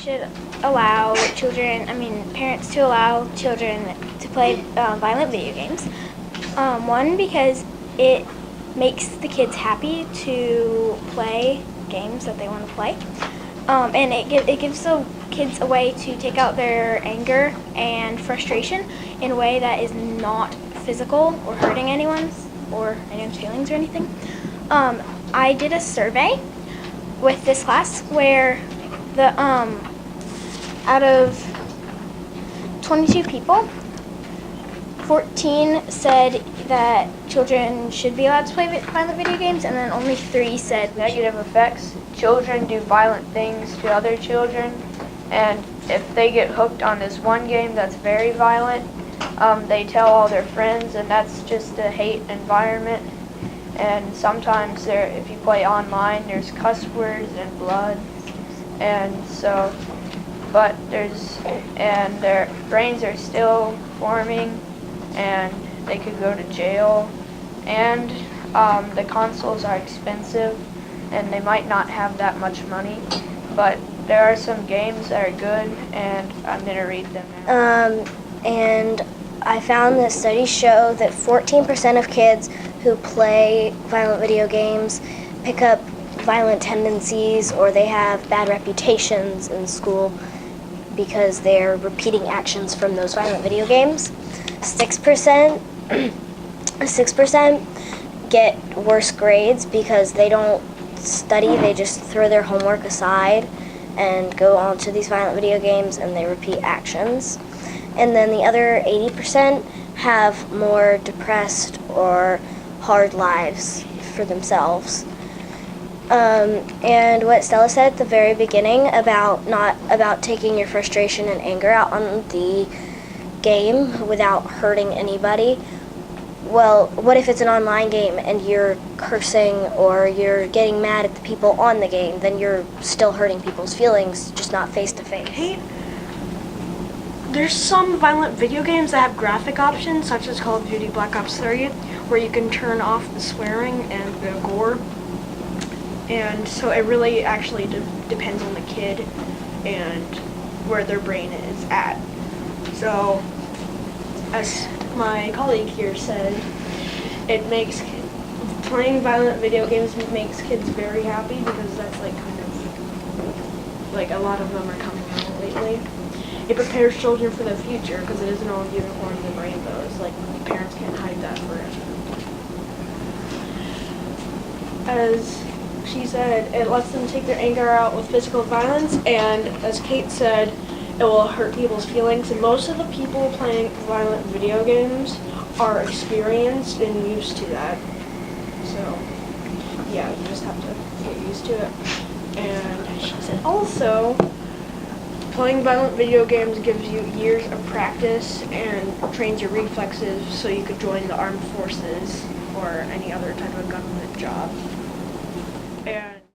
should allow parents to allow children to play violent video games. One, because it makes the kids happy to play games that they want to play. And it gives the kids a way to take out their anger and frustration in a way that is not physical or hurting anyone's feelings or anything. I did a survey with this class where out of 22 people, 14 said that children should be allowed to play violent video games, and then only 3 said negative effects. Children do violent things to other children, and if they get hooked on this one game that's very violent, they tell all their friends, and that's just a hate environment. And sometimes if you play online, there's cuss words and blood, and their brains are still forming, and they could go to jail, and the consoles are expensive, and they might not have that much money, but there are some games that are good, and I'm going to read them now. And I found that studies show that 14% of kids who play violent video games pick up violent tendencies, or they have bad reputations in school because they're repeating actions from those violent video games. 6% get worse grades because they don't study, they just throw their homework aside and go on to these violent video games, and they repeat actions. And then the other 80% have more depressed or hard lives for themselves. And what Stella said at the very beginning about taking your frustration and anger out on the game without hurting anybody. Well, what if it's an online game and you're cursing or you're getting mad at the people on the game? Then you're still hurting people's feelings, just not face to face. Hey, there's some violent video games that have graphic options, such as Call of Duty Black Ops 3, where you can turn off the swearing and the gore. And so it really actually depends on the kid and where their brain is at. So, as my colleague here said, playing violent video games makes kids very happy, because that's like a lot of them are coming out lately. It prepares children for the future, because it isn't all unicorns and rainbows. Like, parents can't hide that forever. As she said, it lets them take their anger out with physical violence, and as Kate said, it will hurt people's feelings. And most of the people playing violent video games are experienced and used to that. So, yeah, you just have to get used to it. And she said also, playing violent video games gives you years of practice and trains your reflexes so you could join the armed forces or any other type of government job. And